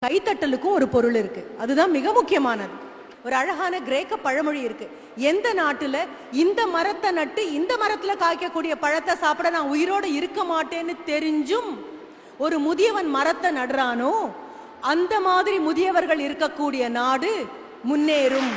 கைத்தட்டலுக்கும் ஒரு பொருள் இருக்கு. அதுதான் மிக முக்கியமானது. ஒரு அழகான கிரேக்க பழமொழி இருக்கு. எந்த நாட்டுல இந்த மரத்தை நட்டு இந்த மரத்துல காய்க்கக்கூடிய பழத்தை சாப்பிட நான் உயிரோடு இருக்க மாட்டேன்னு தெரிஞ்சும் ஒரு முதியவன் மரத்தை நடுறானோ அந்த மாதிரி முதியவர்கள் இருக்கக்கூடிய நாடு முன்னேறும்.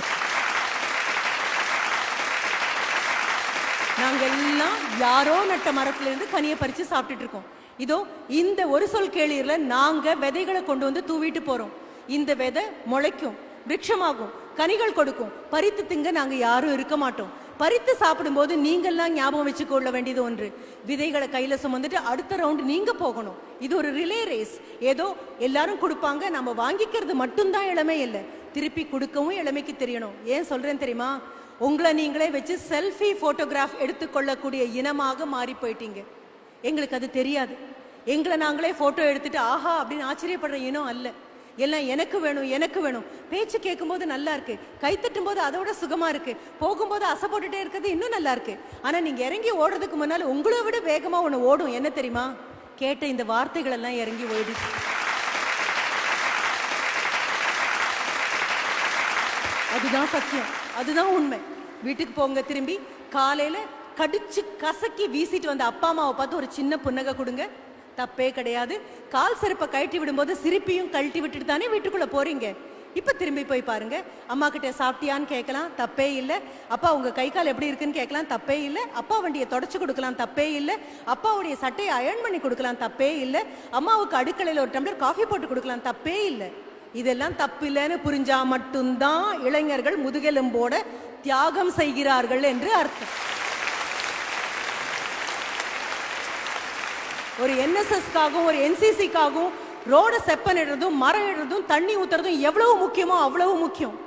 நாங்க எல்லாம் யாரோ நட்ட மரத்துல இருந்து கனியை பறிச்சு சாப்பிட்டுட்டு இருக்கோம். இதோ இந்த ஒரு சொல் கேளீர்ல நாங்க விதைகளை கொண்டு வந்து தூவிட்டு போறோம். இந்த விதை முளைக்கும், விருட்சமாகும், கனிகள் கொடுக்கும். பறித்து திங்க நாங்க யாரும் இருக்க மாட்டோம். பறித்து சாப்பிடும்போது நீங்கள்லாம் ஞாபகம் வச்சு கொள்ள வேண்டியது ஒன்று, விதைகளை கையில சுமந்துட்டு அடுத்த ரவுண்ட் நீங்க போகணும். இது ஒரு ரிலே ரேஸ். ஏதோ எல்லாரும் கொடுப்பாங்க, நம்ம வாங்கிக்கிறது மட்டும்தான் இளமை இல்லை, திருப்பி கொடுக்கவும் இளமைக்கு தெரியணும். ஏன் சொல்றேன் தெரியுமா? உங்களை நீங்களே வச்சு செல்ஃபி போட்டோகிராஃப் எடுத்துக்கொள்ளக்கூடிய இனமாக மாறி போயிட்டீங்க. எங்களுக்கு அது தெரியாது. எங்களை நாங்களே போட்டோ எடுத்துட்டு ஆஹா அப்படின்னு ஆச்சரியப்படுற இனம் அல்ல. எல்லாம் எனக்கு வேணும் எனக்கு வேணும். பேச்சு கேட்கும் போது நல்லா இருக்கு, கைத்தட்டும் போது அதோட சுகமா இருக்கு, போகும்போது அசை போட்டுட்டே இருக்கிறது இன்னும் நல்லா இருக்கு. ஆனா நீங்க இறங்கி ஓடுறதுக்கு முன்னால உங்களை விட வேகமா ஒண்ணு ஓடும். என்ன தெரியுமா? கேட்ட இந்த வார்த்தைகள் எல்லாம் இறங்கி ஓடிச்சு. அதுதான் சத்தியம், அதுதான் உண்மை. வீட்டுக்கு போங்க, திரும்பி காலையில கடிச்சு கசக்கி வீசிட்டு வந்த அப்பா அம்மாவை பார்த்து ஒரு சின்ன புன்னகை கொடுங்க, தப்பே கிடையாது. கால் செருப்பை கழட்டி விடும்போது சிரிப்பையும் கழட்டி விட்டுட்டு தானே வீட்டுக்குள்ள போறீங்க. இப்ப திரும்பி போய் பாருங்க, அம்மா கிட்ட சாப்பிட்டியான்னு கேட்கலாம், தப்பே இல்லை. அப்பா உங்க கை கால் எப்படி இருக்குன்னு கேட்கலாம், தப்பே இல்லை. அப்பா வண்டியை தொடச்சு கொடுக்கலாம், தப்பே இல்லை. அப்பாவுடைய சட்டையை அயர்ன் பண்ணி கொடுக்கலாம், தப்பே இல்லை. அம்மாவுக்கு அடுக்கலையில் ஒரு டம்ளர் காஃபி போட்டு கொடுக்கலாம், தப்பே இல்லை. இதெல்லாம் தப்பு இல்லைன்னு புரிஞ்சா மட்டும்தான் இளைஞர்கள் முதுகெலும்போட தியாகம் செய்கிறார்கள் என்று அர்த்தம். ஒரு என்எஸ்எஸ்க்காகவும் ஒரு என்சிசிக்காகவும் ரோட செப்பனிடுறதும் மரம் இடுறதும் தண்ணி ஊத்துறதும் எவ்வளவு முக்கியமோ அவ்வளவு முக்கியம்.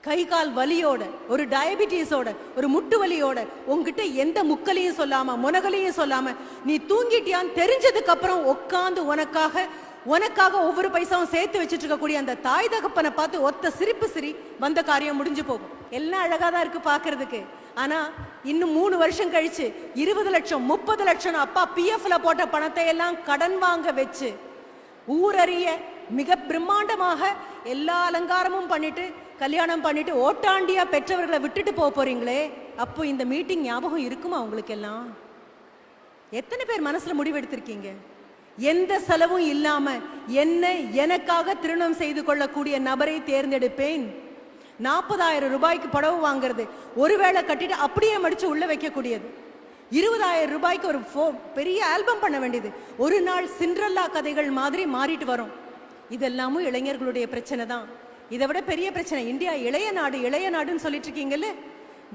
கை கால் வலியோட, ஒரு டயபிட்டிஸோட, ஒரு முட்டு வலியோட உங்ககிட்ட எந்த முக்கலையும் சொல்லாம முனகலையும் சொல்லாம நீ தூங்கிட்டியான்னு தெரிஞ்சதுக்கு அப்புறம் உட்காந்து உனக்காக ஒவ்வொரு பைசாவும் சேர்த்து வச்சுட்டு இருக்கக்கூடிய அந்த தாய் தகப்பனை பார்த்து ஒத்த சிரிப்பு சிரி, வந்த காரியம் முடிஞ்சு போகும். எல்லாம் அழகாதான் இருக்கு பாக்குறதுக்கு. ஆனா இன்னும் 3 வருஷம் கழிச்சு 20 லட்சம் 30 லட்சம் அப்பா பிஎஃப்ல போட்ட பணத்தை எல்லாம் கடன் வாங்க வச்சு ஊரறிய மிக பிரம்மாண்டமாக எல்லா அலங்காரமும் பண்ணிட்டு கல்யாணம் பண்ணிட்டு ஓட்டாண்டியா பெற்றவர்களை விட்டுட்டு போறீங்களே, அப்போ இந்த மீட்டிங் ஞாபகம் இருக்குமா உங்களுக்கு எல்லாம்? எத்தனை பேர் மனசுல முடிவெடுத்திருக்கீங்க? எந்த செலவும் இல்லாம என்ன எனக்காக திருமணம் செய்து கொள்ளக்கூடிய நபரை தேர்ந்தெடுப்பேன். 40,000 ரூபாய்க்கு புடவை வாங்குறது, ஒருவேளை கட்டிட்டு அப்படியே மடிச்சு உள்ள வைக்கக்கூடியது. 20,000 ரூபாய்க்கு ஒரு பெரிய ஆல்பம் பண்ண வேண்டியது. ஒரு நாள் சிண்ட்ரெல்லா கதைகள் மாதிரி மாறிட்டு வரும். இதெல்லாமும் இளைஞர்களுடைய பிரச்சனை தான். இதை விட பெரிய பிரச்சனை, இந்தியா இளைய நாடுன்னு சொல்லிட்டு இருக்கீங்கல்ல,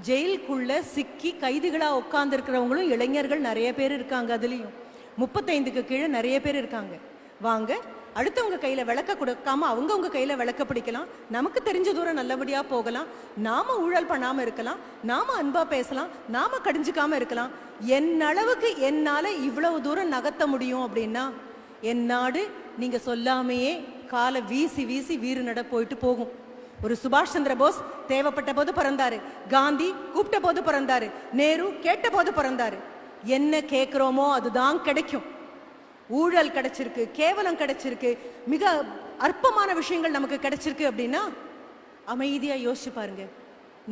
ஜெயிலுக்குள்ள சிக்கி கைதிகளா உட்கார்ந்து இருக்கிறவங்களும் இளைஞர்கள் நிறைய பேர் இருக்காங்க. அதுலயும் 35க்கு கீழே நிறைய பேர் இருக்காங்க. வாங்க, அடுத்தவங்க கையில விளக்க கொடுக்காம அவங்க கையில விளக்க பிடிக்கலாம். நமக்கு தெரிஞ்ச தூரம் நல்லபடியா போகலாம். நாம ஊழல் பண்ணாம இருக்கலாம், நாம அன்பா பேசலாம், நாம கடிஞ்சுக்காம இருக்கலாம். என் அளவுக்கு என்னால இவ்வளவு தூரம் நகர்த்த முடியும் அப்படின்னா என் நாடு நீங்க சொல்லாமையே காலை வீசி வீசி வீறு நட போயிட்டு போகும். ஒரு சுபாஷ் சந்திர போஸ் தேவைப்பட்ட போது பிறந்தாரு, காந்தி கூப்பிட்ட போது பிறந்தாரு, நேரு கேட்ட போது பிறந்தாரு. என்ன கேட்கிறோமோ அதுதான் கிடைக்கும். ஊழல் கிடைச்சிருக்கு, கேவலம் கிடைச்சிருக்கு, மிக அற்பமான விஷயங்கள் நமக்கு கிடைச்சிருக்கு அப்படின்னா அமைதியா யோசிச்சு பாருங்க.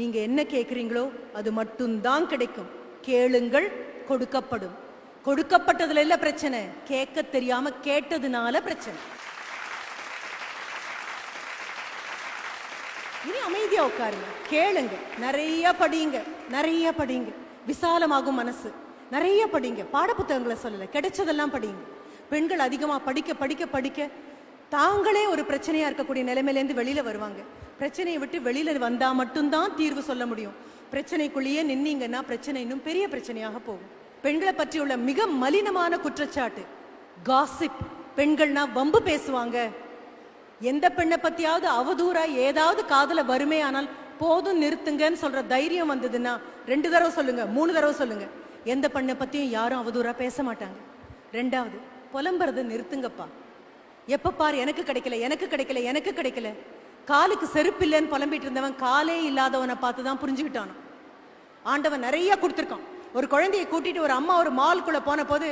நீங்க என்ன கேட்குறீங்களோ அது மட்டும்தான் கிடைக்கும். கேளுங்கள், கொடுக்கப்படும். கொடுக்கப்பட்டதுல இல்ல பிரச்சனை, கேட்க தெரியாம கேட்டதுனால பிரச்சனை. இனி அமைதியா உட்காருங்க, கேளுங்க, நிறைய படிங்க, விசாலமாகும் மனசு. நிறைய படிங்க, பாட புத்தகங்களை சொல்லல, கிடைச்சதெல்லாம் படிங்க. பெண்கள் அதிகமா படிக்க தாங்களே ஒரு பிரச்சனையா இருக்கக்கூடிய நிலைமையிலேருந்து வெளியில வருவாங்க. பிரச்சனையை விட்டு வெளியில வந்தா மட்டும்தான் தீர்வு சொல்ல முடியும். பிரச்சனைக்குள்ளேயே நின்னீங்கன்னா பிரச்சனை இன்னும் பெரிய பிரச்சனையாக போகும். பெண்களை பற்றி உள்ள மிக மலினமான குற்றச்சாட்டு காசிப். பெண்கள்னா வம்பு பேசுவாங்க. எந்த பெண்ணை பத்தியாவது அவதூறா ஏதாவது காதல வருமே ஆனால் போதும் நிறுத்துங்கன்னு சொல்ற தைரியம் வந்ததுன்னா 2 தடவை சொல்லுங்க, 3 தடவை சொல்லுங்க. எந்த பெண்ணை பத்தியும் யாரும் அவதூறா பேச மாட்டாங்க. 2வது, புலம்புறதை நிறுத்துங்கப்பா. எப்ப பாரு எனக்கு கிடைக்கல. காலுக்கு செருப்பு இல்லைன்னு புலம்பிட்டு இருந்தவன் காலே இல்லாதவனை பார்த்துதான் புரிஞ்சுக்கிட்டானோ. ஆண்டவன் நிறைய கொடுத்துருக்கான். ஒரு குழந்தையை கூட்டிட்டு ஒரு அம்மா ஒரு மால்குள்ள போன போது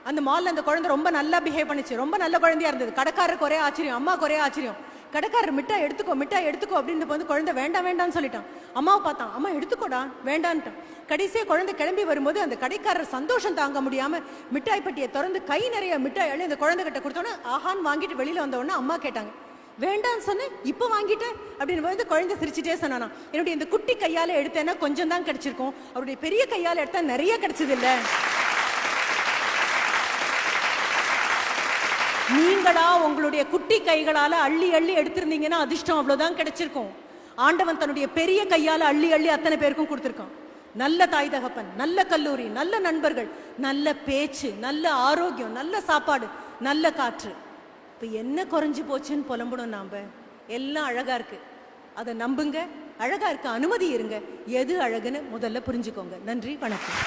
அந்த மால்ல அந்த குழந்தை ரொம்ப நல்லா பிஹேவ் பண்ணுச்சு, ரொம்ப நல்ல குழந்தையா இருந்தது. கடைக்காரருக்கு ஒரே ஆச்சரியம், அம்மாவுக்கு ஒரே ஆச்சரியம். கடைக்காரர் மிட்டாய் எடுத்துக்கோ மிட்டாய் எடுத்துக்கோ அப்படின்னு வந்து குழந்தை வேண்டாம் வேண்டாம்னு சொல்லிட்டான். அம்மாவை பார்த்தான், அம்மா எடுத்துக்கோடா வேண்டான்ட்டான். கடைசியா குழந்தை கிளம்பி வரும்போது அந்த கடைக்காரர் சந்தோஷம் தாங்க முடியாம மிட்டாய் பட்டியை திறந்து கை நிறைய மிட்டாய் அள்ளி அந்த குழந்தை கிட்ட கொடுத்தோன்னே ஆஹான்னு வாங்கிட்டு வெளியில வந்த உடனே அம்மா கேட்டாங்க, வேண்டான்னு சொன்னேன் இப்ப வாங்கிட்டேன் அப்படின்னு வந்து குழந்தை சிரிச்சுட்டே சொன்னானா, என்னுடைய இந்த குட்டி கையால எடுத்தேன்னா கொஞ்சம் தான் கிடைச்சிருக்கும், அவருடைய பெரிய கையால எடுத்தா நிறைய கிடைச்சது இல்ல. நீங்களா உங்களுடைய குட்டி கைகளால அள்ளி அள்ளி எடுத்திருந்தீங்கன்னா அதிர்ஷ்டம் அவ்வளவுதான் கிடைச்சிருக்கும். ஆண்டவன் தன்னுடைய பெரிய கையால அள்ளி அள்ளி அத்தனை பேருக்கும் கொடுத்திருக்கான். நல்ல தாய் தகப்பன், நல்ல கல்லூரி, நல்ல நண்பர்கள், நல்ல பேச்சு, நல்ல ஆரோக்கியம், நல்ல சாப்பாடு, நல்ல காற்று. இப்ப என்ன குறைஞ்சு போச்சுன்னு புலம்பணும் நாம? எல்லாம் அழகா இருக்கு, அதை நம்புங்க. அழகா இருக்க அனுமதி இருங்க. எது அழகுன்னு முதல்ல புரிஞ்சுக்கோங்க. நன்றி, வணக்கம்.